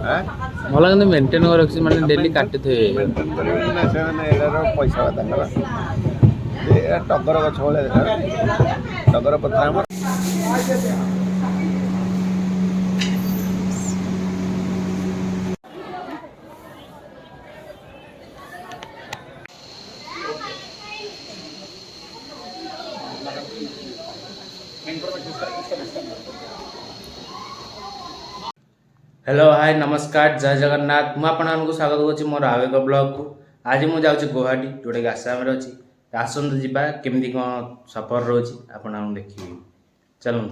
ଭଲ କିନ୍ତୁ ମେଣ୍ଟେନ୍ କରି ରଖିଛି ମାନେ ଡେଲି କାଟୁଥିବେ। ମେଣ୍ଟେନ୍ କରିବେନି ନା ସେମାନେ ଏଟାର ପଇସା ବା ତାଙ୍କର ଟଗର ଗଛ ଭଳିଆ ଦେଖା ଟଗର ପତ୍ର ଆମର हेलो हाय नमस्कार जय जगन्नाथ मुझे आपको स्वागत करुँच मोर आउ एक ब्लॉग को। आज मुझे जाऊँगी गुवाहाटी जोटा कि आसाम अच्छी आसतु जावा केमी कौन सफर रोचे आपण देखिए चलूँ।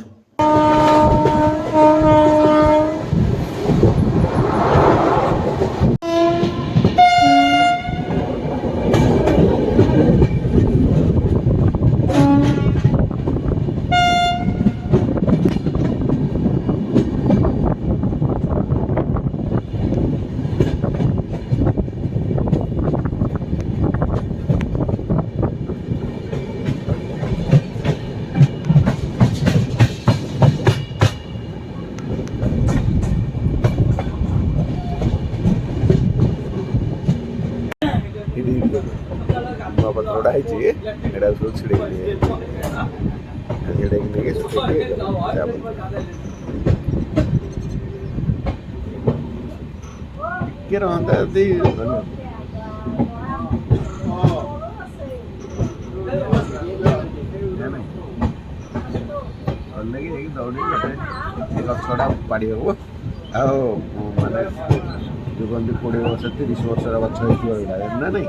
ପତ୍ରଟା ହେଇଛି ଏଇଟା ସବୁ ଛିଡ଼େଇକି ନେଇକି ଶୁଖେଇକି ଟିକେ ରହନ୍ତା ଯଦି ଅନେଇକି ଯାଇକି ଦୌଡ଼ିକି ଗୋଟେ ଏ ଗଛଟା ପାଡ଼ି ହବ ଆଉ ମାନେ ଯେଉଁ କହନ୍ତି 20 ବର୍ଷ 30 ବର୍ଷର ଗଛ ହେଇଥିବ ଏଇଟା ନା ନାଇଁ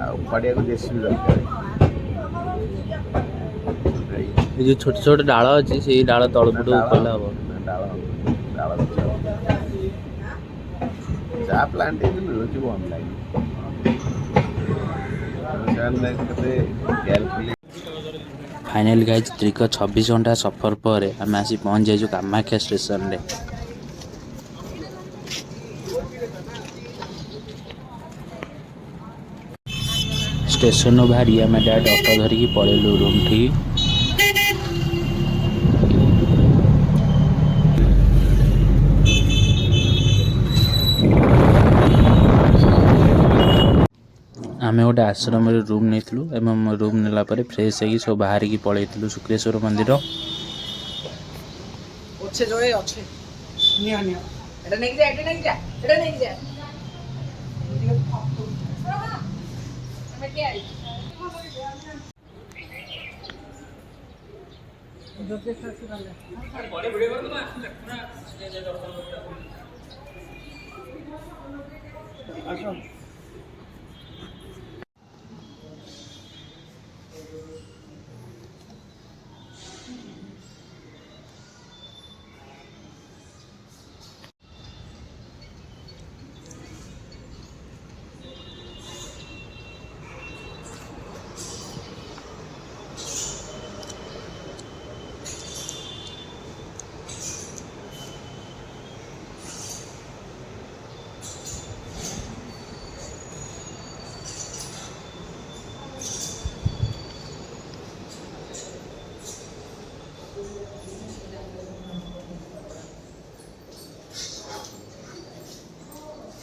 ଆଉ ପାଡ଼ିଆକୁ ଜେସିବି ଦରକାର। ये जो छोटे छोटे डाल अच्छी से डाल तलपट कला हम डाଳ चା प्लांट मिलूँ ऑनलाइन फाइनाली गाइज दीर्घ 26 घंटा सफर पर आम आसी पहुँच जाइए कामाख्या स्टेशन रे। स्टेशन बाहरी आम डायरेक्ट ऑटो धरिकी पलैलु रूम ठी। आम गोटे आश्रम रूम नहीं एवं रूम नेला फ्रेश हो सब बाहर की पलैलु शुक्रेश्वर मंदिर।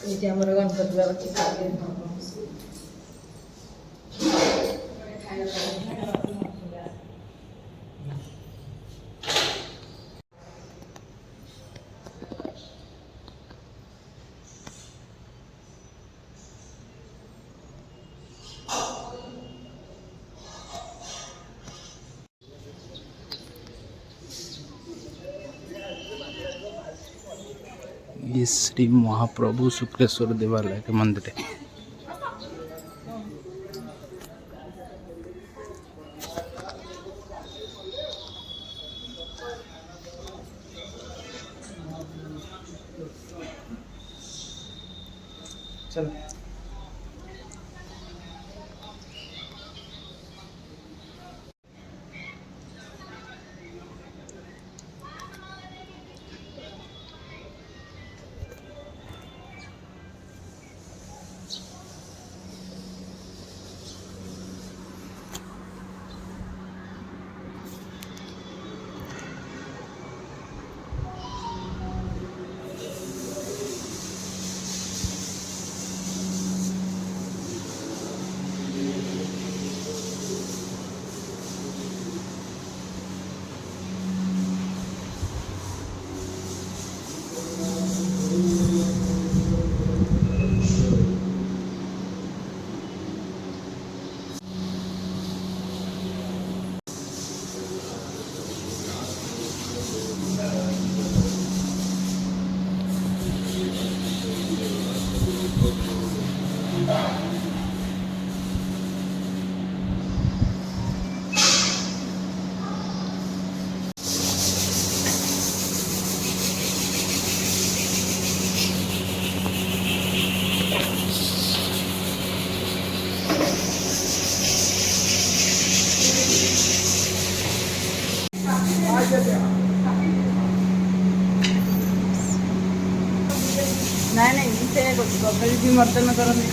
ये हमारे गणपति बाबा की ये श्री महाप्रभु शुक्रेश्वर देवालय के मंदिर है। चलो ନାଇଁ ନାଇଁ ମୁଁ ସେଇଆ କରୁଛି କଦଳୀ ବି ମର୍ଦ୍ଦନ କରନ୍ତି।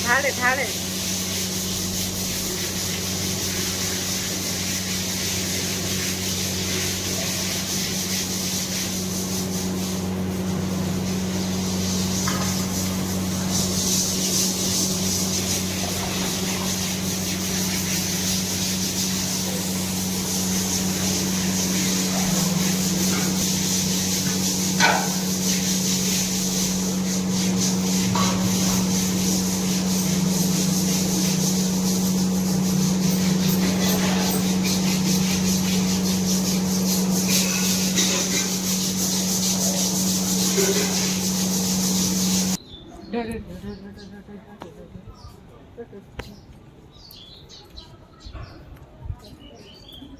ढाळे ढाळे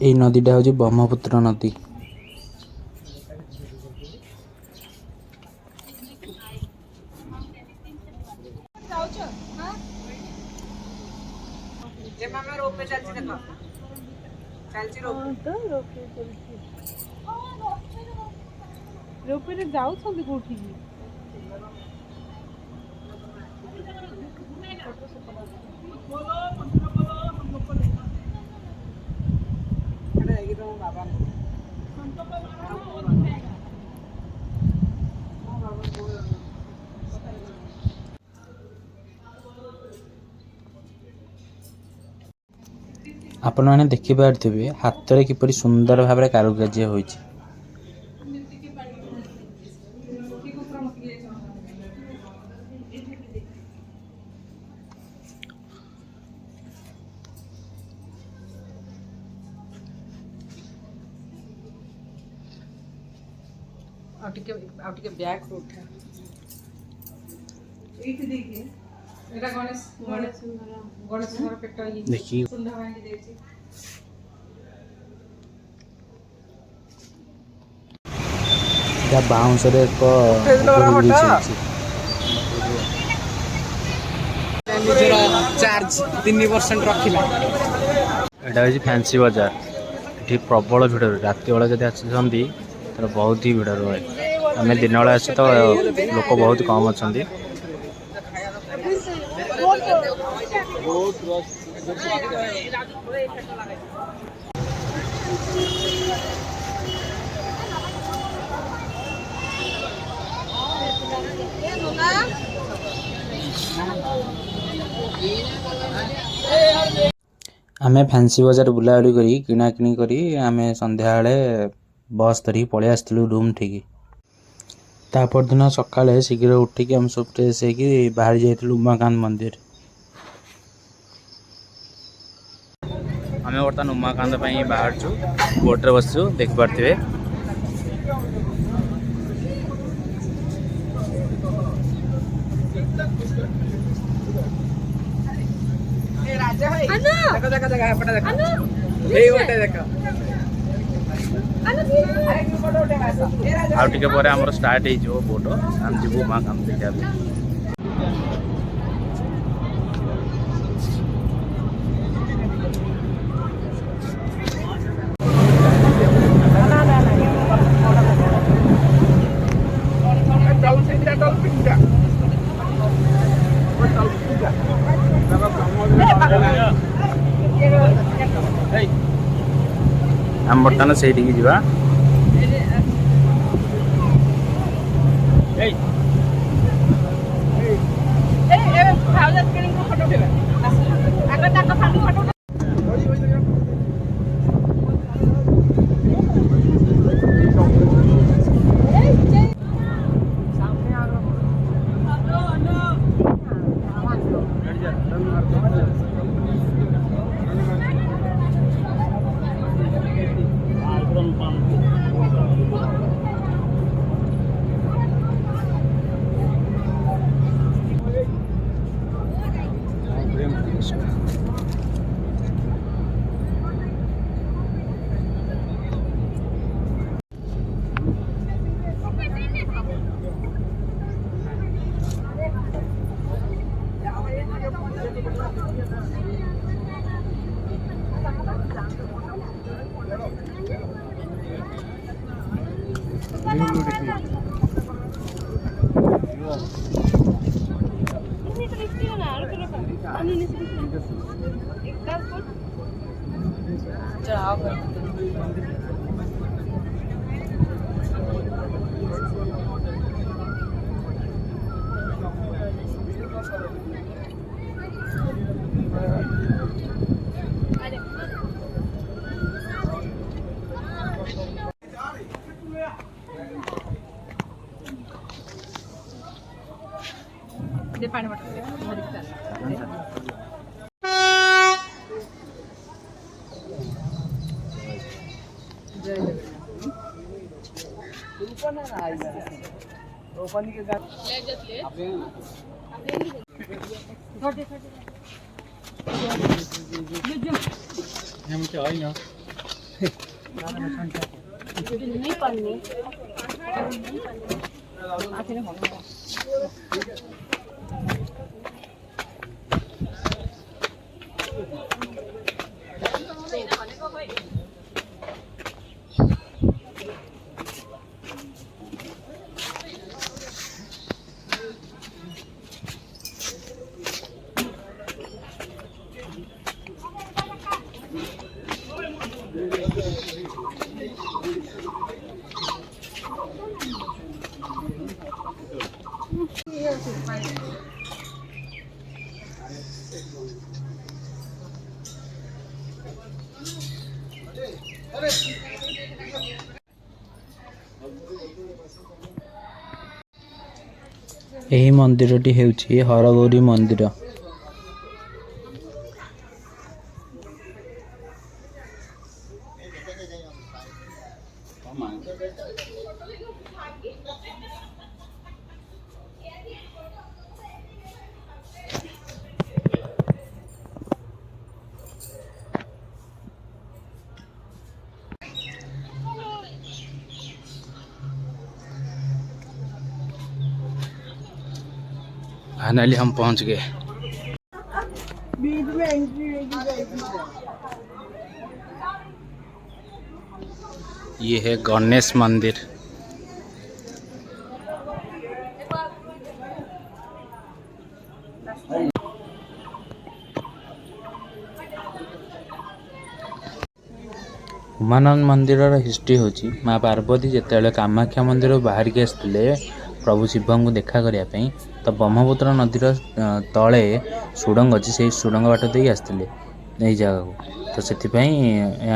এই নদীটা হচ্ছে ব্রহ্মপুত্র নদী। ରୋପେରେ ଯାଉଛନ୍ତି କୋଉଠିକି? ଆପଣମାନେ ଦେଖିପାରୁଥିବେ ହାତରେ କିପରି ସୁନ୍ଦର ଭାବରେ କାରୁକାର୍ଯ୍ୟ ହୋଇଛି। ଆଉ ଟିକେ ବ୍ୟାକ୍ ଉଠା ଏଇଠି ଦେଇକି ଏଟା ଗଣେଶଙ୍କର ପେଟ ଦେଖି ସୁନ୍ଦର ଭାଙ୍ଗି ଦେଇଛି। ଏହା ବାଉଁଶରେ ଏକ ଚାର୍ଜ 3% ରଖିଲା। ଏଇଟା ହେଉଛି ଫ୍ୟାନ୍ସି ବଜାର। ଏଠି ପ୍ରବଳ ଭିଡ଼ ରୁହେ। ରାତି ବେଳେ ଯଦି ଆସୁଛନ୍ତି ତାର ବହୁତ ହି ଭିଡ଼ ରୁହେ। ଆମେ ଦିନବେଳେ ଆସୁ ତ ଲୋକ ବହୁତ କମ୍ ଅଛନ୍ତି। ଆମେ ଫ୍ୟାନ୍ସି ବଜାର ବୁଲାବୁଲି କରି କିଣାକିଣି କରି ଆମେ ସନ୍ଧ୍ୟାବେଳେ ବସ୍ ଧରିକି ପଳେଇ ଆସିଥିଲୁ ରୁମ୍ ଠିକି। ତା ପରଦିନ ସକାଳେ ଶୀଘ୍ର ଉଠିକି ଆମେ ସବୁ ଫ୍ରେଶ୍ ହେଇକି ବାହାରି ଯାଇଥିଲୁ ଉମାକାନ୍ତ ମନ୍ଦିର। ଆମେ ବର୍ତ୍ତମାନ ଉମାକାନ୍ତ ପାଇଁ ବାହାରୁଛୁ। ବୋଟ୍ରେ ବସିଛୁ, ଦେଖିପାରୁଥିବେ। ଦେଖ ଦେଖ ଦେଖ ଏପଟେ ଦେଖ ଏଇ ଗୋଟେ ଦେଖ ଆଉ ଟିକେ ପରେ ଆମର ଷ୍ଟାର୍ଟ ହେଇଯିବ ବୋଟ ଆମେ ଯିବୁ ମା କାମ ଦେଖିବା ପାଇଁ। ଆମେ ବର୍ତ୍ତମାନ ସେଇଠିକି ଯିବା। पानी बटर ଏହି ମନ୍ଦିରଟି ହେଉଛି ହରଗୌରୀ ମନ୍ଦିର। फाइनली हम पहुंच गए। ये है गणेश मंदिर। उमानंद मंदिर हिस्ट्री होची माँ पार्वती जिते कामाख्या मंदिर बाहर के आसते प्रभु शिव को देखा करने तो ब्रह्मपुत्र नदीर तले सुड़ंग अच्छी से सुड़ंग बाट दे आसते जगह को तो से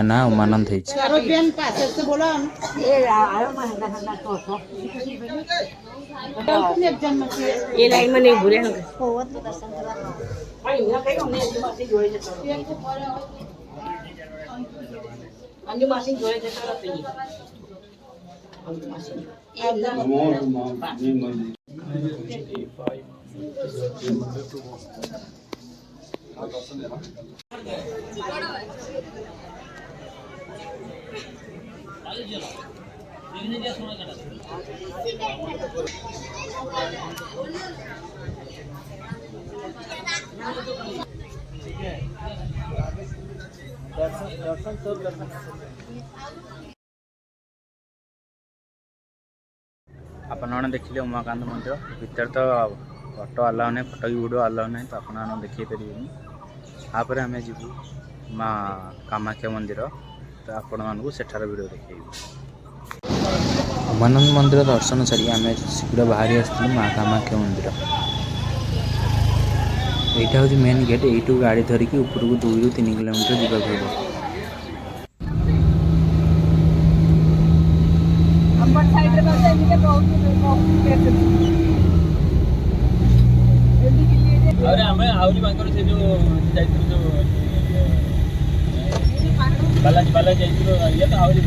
ना उमानंद आपने देखिले उमाकांत मंदिर भितर तो फोटो अलाउ नहीं, फोटो की वीडियो अलाउ नहीं, तो आपने देखी पारे। आप आम जीवु माँ कामाख्या मंदिर, तो आपण मानू सेठार वीडियो देखिए। उमानंद मंदिर दर्शन सारी आम शीघ्र बाहरी आसलु माँ कामाख्या मंदिर। यहाँ हूँ मेन गेट, यू गाड़ी धरिकी ऊपर को 2 ରୁ 3 किलोमीटर जावाक पड़ो। अंबर साइड रे बस एमिके बहुत अरे हमें आउरी बांकर से जो जाइतु जो बालाजी जाइतु ये तो आउरी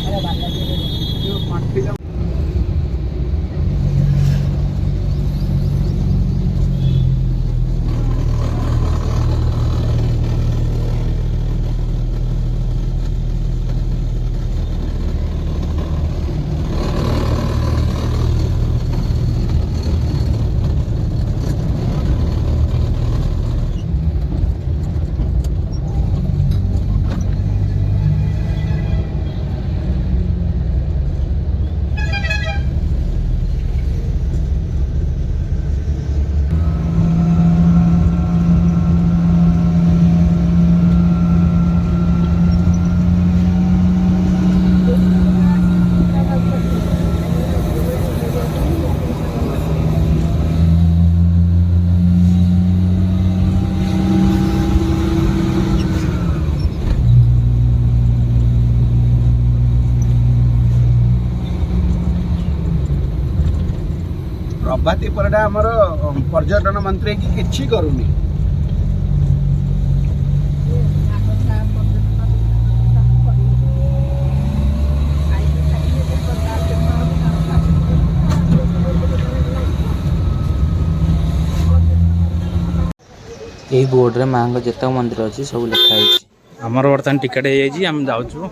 अरे बालाजी जो माटी प्रभाती परडा आमर पर्यटन मंत्री की किछि करूनी। यही बोर्ड रे माँ जितक मंदिर अच्छी सब लिखाई। आमर बर्तमान टिकेट हो जाए, आम जाऊँ।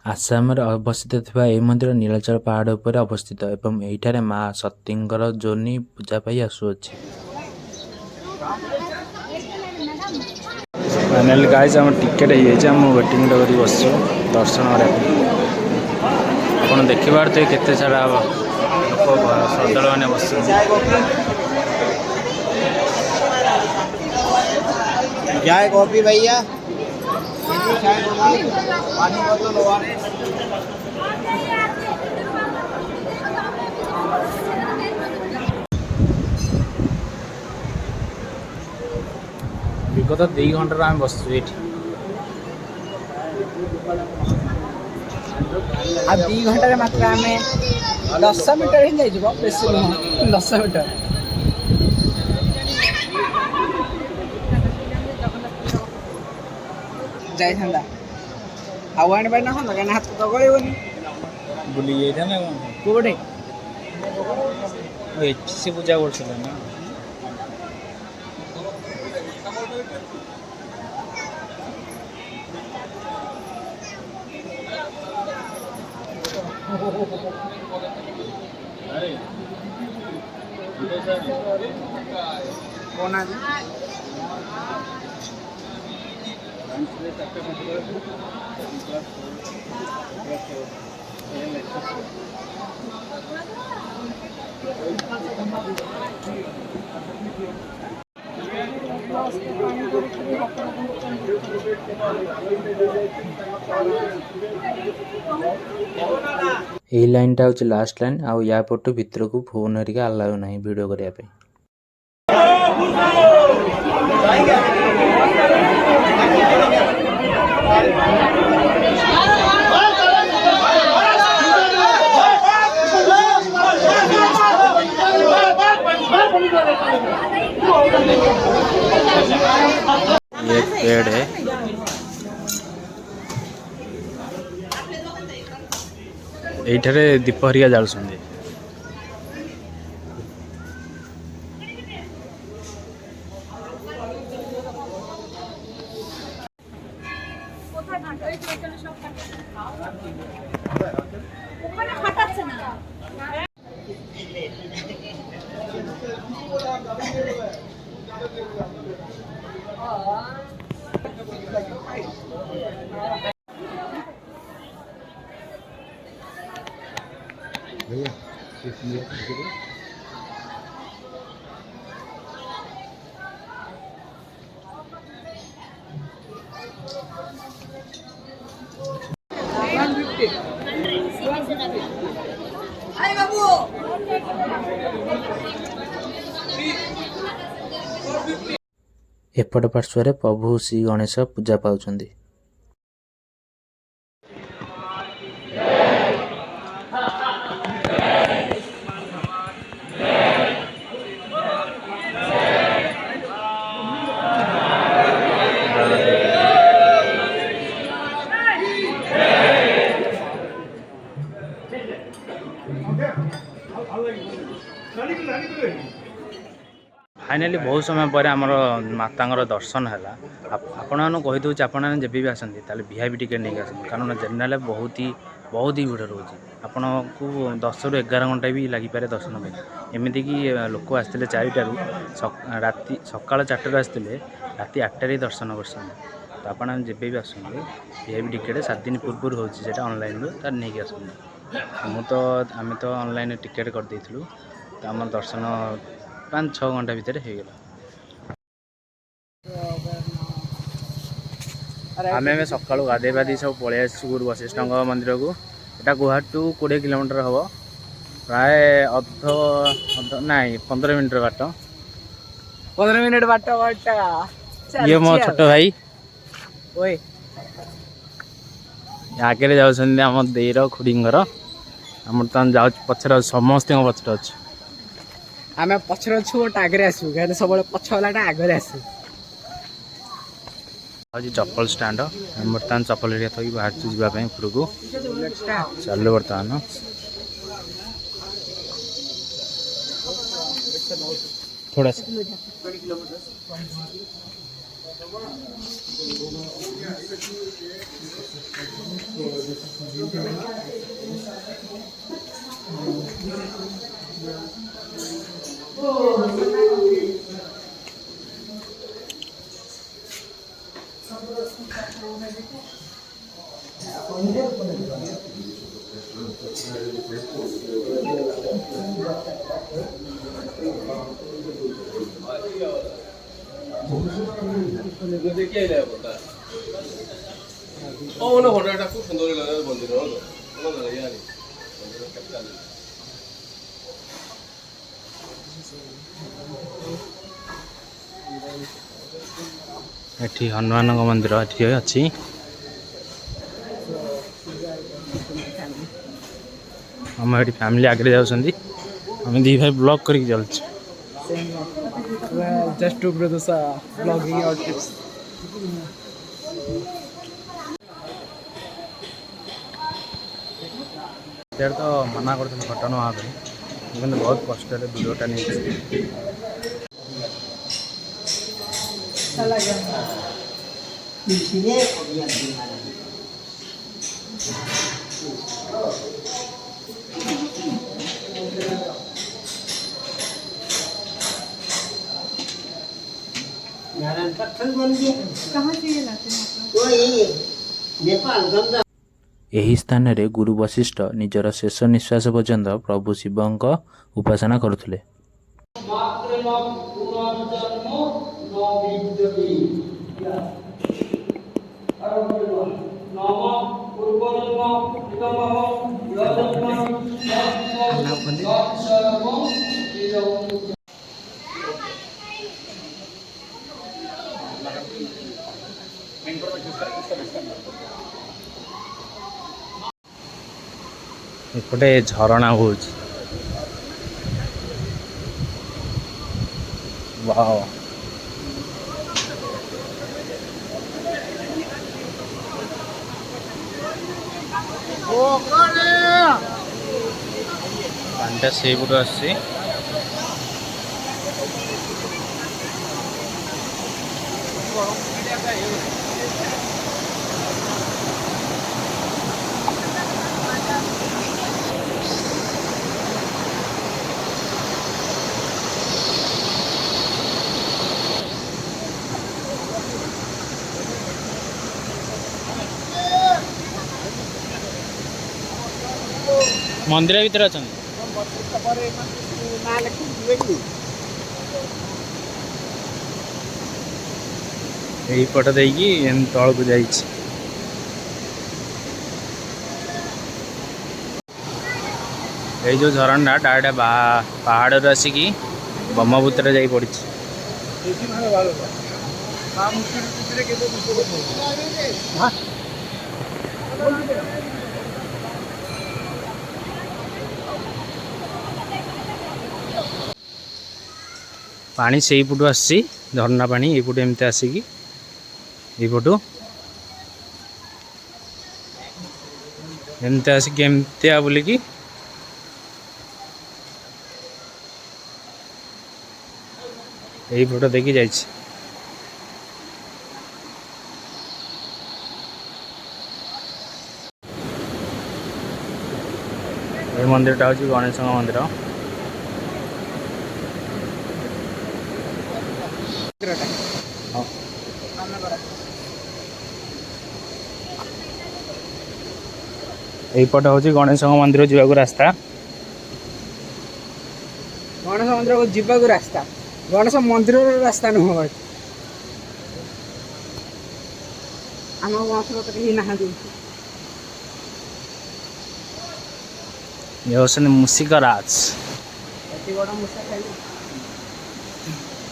आसाम अवस्थित यह मंदिर नीलाचल पहाड़ उपर अवस्थित एवं यहीठारे माँ सतींकर जोनी पूजा पाई आसुअछि। फाइनल गाइस आम टिकेट हो वेटिंग कर बस दर्शन करने। आप देखिए केते सारा लोक श्रद्धालु मैंने बस जय गोपी भैया विगत 2 घंटा आम बस ये आ 2 घंटा मात्र आम 10 मीटर ही जाइए, बेस नुह 10 मीटर जाइथा आउ आने ना हाँ कहीं हाथ तो गलबनी बुली जाइए ना कौटे से पूजा कर ना कौन यही लाइन टा हूँ लास्ट लाइन आउ या पटू भितर को फोन हरिका अलाउ ना वीडियो करने। ये पेड़ है, ଏଇଠାରେ ଦୀପ ହରିକା ଜାଳୁଛନ୍ତି। কোথায় ঘাটা এই তো এখানে সব ওখানে ঘাটাচ্ছে না भैया इसलिए ଏପଟ ପାର୍ଶ୍ୱରେ ପ୍ରଭୁ ଶ୍ରୀ ଗଣେଶ ପୂଜା ପାଉଛନ୍ତି। फाइनाली बहुत समय पर आमर माता दर्शन है। आपन कहीदे आपने जब भी आसती वीआईपी टिकेट नहीं आसती कारण जेनराल बहुत ही भिड़ रोचे। आपन को 10 ରୁ 11 घंटा भी लगिपे दर्शन में। एमती कि लोक आसते 4टारू राति सका 4टारू आसते राति 8टारे दर्शन कर। तो आप जब भी आसते वीआईपी टिकेट 7 दिन पूर्व होता ऑनलाइन तार नहीं आसते। आम तो ऑनलाइन टिकेट करदे तो आम दर्शन 5-6 घंटा भितर हो गला। आम सका गाधे बाधे सब पलि गुरु वशिष्ठ मंदिर को। यहाँ गुवाहाटी टू 20 किलोमीटर हम प्राय अध नाई 15 मिनट बाट। 15 मिनट बाट ये मो छोट भाई ओए आगे जाऊँ आम देर खुड़ीर आम जाऊ पचर समस्त पचर अच्छे आम पचर अच्छु बट आगे आसू सब पछ वाला आगे आसू। आज चप्पल स्टाण्ड बर्तमान चप्पल एरिया थी बाहर जावाई ऊपर को चलो बर्तमान थोड़ा सा খুব সুন্দর মন্দির एठी हनुमान मंदिर एठी अच्छी। हम ये फैमिली आगे जाऊँगी आम दी भाई ब्लॉग करके चलु जस्ट टू प्रोड्यूस ब्लॉगिंग और टिप्स। तो मना कर फटो ना लेकिन बहुत कष्ट वीडियोटा नहीं कहाँ से ये लाते हैं यही स्थान रे गुरु वशिष्ठ निजर शेष निश्वास पर्यंत प्रभु शिव उपासना करुले। एपटे झरणा हो वाह ପାଣିଟା ସେଇପଟୁ ଆସୁଛି। ମନ୍ଦିର ଭିତରେ ଅଛନ୍ତି। ଏଇପଟ ଦେଇକି ଏମିତି ତଳକୁ ଯାଇଛି। ଏଇ ଯେଉଁ ଝରଣା ଡାଇରେକ୍ଟ ପାହାଡ଼ରୁ ଆସିକି ବ୍ରହ୍ମପୁତ୍ରରେ ଯାଇ ପଡ଼ିଛି। ପାଣି ସେଇପଟୁ ଆସିଛି, ଝରଣା ପାଣି ଏଇପଟୁ ଏମିତି ଆସିକି ଏଇପଟୁ ଏମିତି ଆସିକି ଏମିତିଆ ବୁଲିକି ଏଇପଟ ଦେଇକି ଯାଇଛି। এই ମନ୍ଦିରଟା ହେଉଛି ଗଣେଶଙ୍କ ମନ୍ଦିର। এইପଟ ହେଉଛି ଗଣେଶଙ୍କ ମନ୍ଦିର ଯିବାକୁ ରାସ୍ତା। ଗଣେଶ ମନ୍ଦିରକୁ ଯିବାକୁ ରାସ୍ତା, ଗଣେଶ ମନ୍ଦିରର ରାସ୍ତା ନୁହଁ। ଆମ ବଂଶର ତ କେହି ନାହାନ୍ତି। ଇଏ ହେଉଛନ୍ତି ମୁସିକରାଜ। ଏତେ ବଡ଼ ମୂଷା ଖାଇଲେ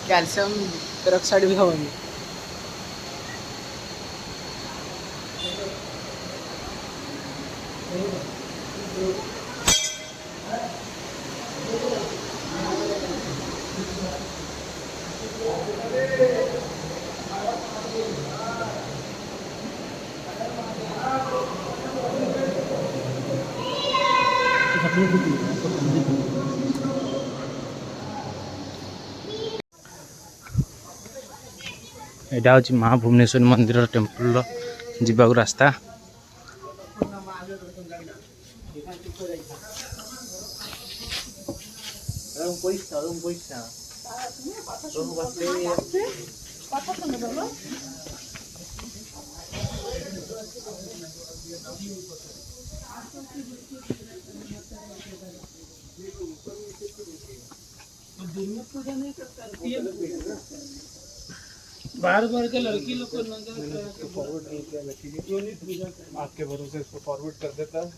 କ୍ୟାଲସିୟମ ପେରୋକ୍ସାଇଡ୍ ବି ହବନି। ଏଇଟା ହେଉଛି ମା ଭୁବନେଶ୍ୱରୀ ମନ୍ଦିର ଟେମ୍ପଲର ଯିବାକୁ ରାସ୍ତା। बाहर बाहर के लड़की लोग को आपके भरोसे इसको फॉरवर्ड कर देता है।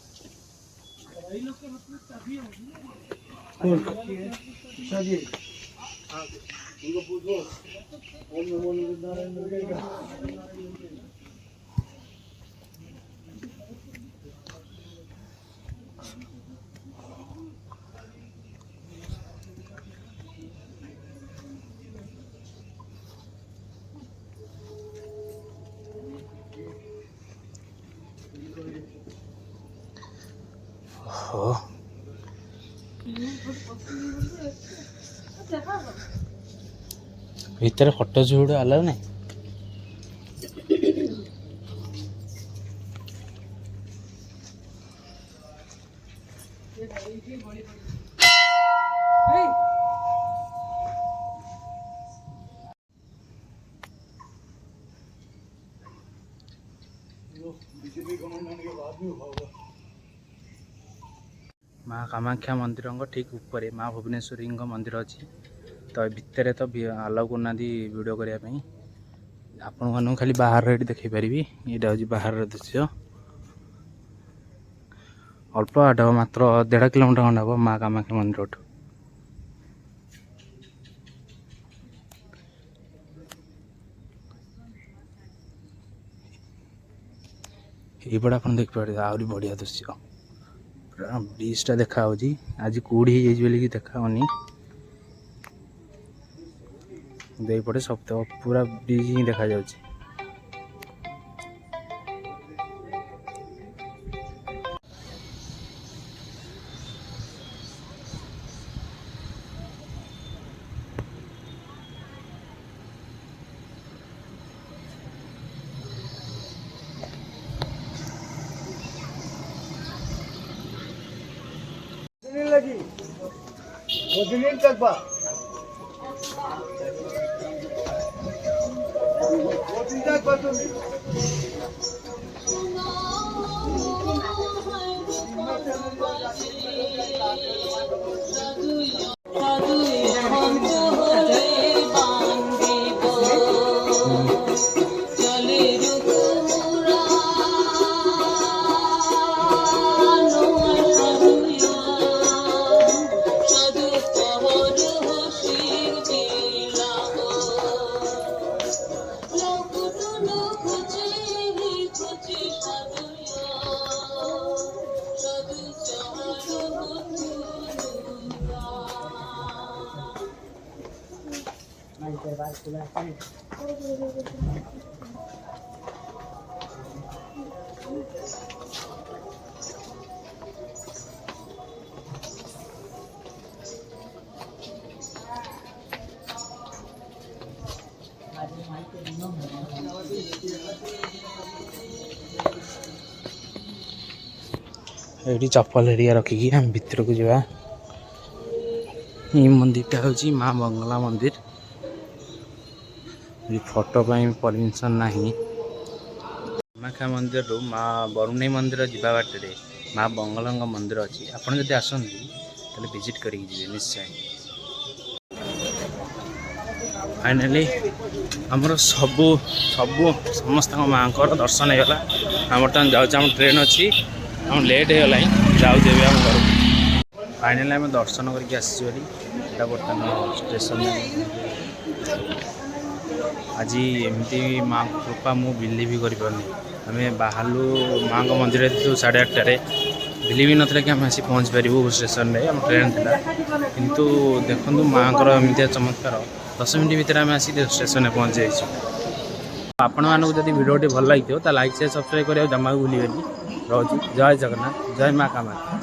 ଭିତରେ ଫଟୋ ସୁଟ୍ ଆଲାଉ ନାହିଁ। ମା କାମାକ୍ଷା ମନ୍ଦିରଙ୍କ ଠିକ୍ ଉପରେ ମା ଭୁବନେଶ୍ୱରୀଙ୍କ ମନ୍ଦିର ଅଛି। ତ ଭିତରେ ତ ଆଲାଉ କରୁନାହାନ୍ତି ଭିଡ଼ିଓ କରିବା ପାଇଁ। ଆପଣମାନଙ୍କୁ ଖାଲି ବାହାରର ଏଠି ଦେଖାଇ ପାରିବି। ଏଇଟା ହେଉଛି ବାହାରର ଦୃଶ୍ୟ। ଅଳ୍ପ ବାଟ ହେବ, ମାତ୍ର 1.5 କିଲୋମିଟର ଖଣ୍ଡେ ହେବ ମା କାମାକ୍ଷା ମନ୍ଦିରଠୁ। ଏଇପଟେ ଆପଣ ଦେଖିପାରିବେ ଆହୁରି ବଢ଼ିଆ ଦୃଶ୍ୟ। ପୁରା ବ୍ରିଜଟା ଦେଖାହେଉଛି। ଆଜି କୁହୁଡ଼ି ହେଇଯାଇଛି ବୋଲିକି ଦେଖାହେଉନି। ଏଇପଟେ ସବୁ ପୁରା ବ୍ରିଜ୍ ହିଁ ଦେଖାଯାଉଛି। ଏଇଠି ଚପଲ ହେରିକା ରଖିକି ଆମେ ଭିତରକୁ ଯିବା। ଏଇ ମନ୍ଦିରଟା ହେଉଛି ମା ବଙ୍ଗଳା ମନ୍ଦିର। ଏଇ ଫଟୋ ପାଇଁ ପରମିସନ୍ ନାହିଁ। କାମାକ୍ଷା ମନ୍ଦିରରୁ ମା ବରୁଣେଇ ମନ୍ଦିର ଯିବା ବାଟରେ ମା ବଙ୍ଗଳାଙ୍କ ମନ୍ଦିର ଅଛି। ଆପଣ ଯଦି ଆସନ୍ତି ତାହେଲେ ଭିଜିଟ୍ କରିକି ଯିବେ ନିଶ୍ଚୟ। ଫାଇନାଲି ଆମର ସମସ୍ତଙ୍କ ମାଆଙ୍କର ଦର୍ଶନ ହେଇଗଲା। ଆମେ ବର୍ତ୍ତମାନ ଯାଉଛୁ, ଆମ ଟ୍ରେନ୍ ଅଛି, ଆମ ଲେଟ୍ ହେଇଗଲାଣି, ଯାଉଛୁ ଏବେ ଆମ ଘରକୁ। ଫାଇନାଲି ଆମେ ଦର୍ଶନ କରିକି ଆସିଛୁ ବୋଲି। ଏଇଟା ବର୍ତ୍ତମାନ ଷ୍ଟେସନରେ। ଆଜି ଏମିତି ମାଆଙ୍କ କୃପା ମୁଁ ବିଲିଭ୍ କରିପାରୁନି। ଆମେ ବାହାରିଲୁ ମାଆଙ୍କ ମନ୍ଦିରରେ ଥିଲୁ 8:30ରେ। ବିଲିଭ୍ ନଥିଲା କି ଆମେ ଆସି ପହଞ୍ଚିପାରିବୁ ଷ୍ଟେସନରେ, ଆମ ଟ୍ରେନ୍ ଥିଲା। କିନ୍ତୁ ଦେଖନ୍ତୁ ମାଆଙ୍କର ଏମିତିଆ ଚମତ୍କାର, 10 ମିନିଟ୍ ଭିତରେ ଆମେ ଆସି ଷ୍ଟେସନରେ ପହଞ୍ଚି ଯାଇଛୁ। ଆପଣମାନଙ୍କୁ ଯଦି ଭିଡ଼ିଓଟି ଭଲ ଲାଗିଥିବ ତାହେଲେ ଲାଇକ୍, ସେୟାର, ସବସ୍କ୍ରାଇବ୍ କରିବାକୁ ଜମାକୁ ଭୁଲିବେନି। ରହୁଛି। ଜୟ ଜଗନ୍ନାଥ, ଜୟ ମା କାମାକ୍ଷା।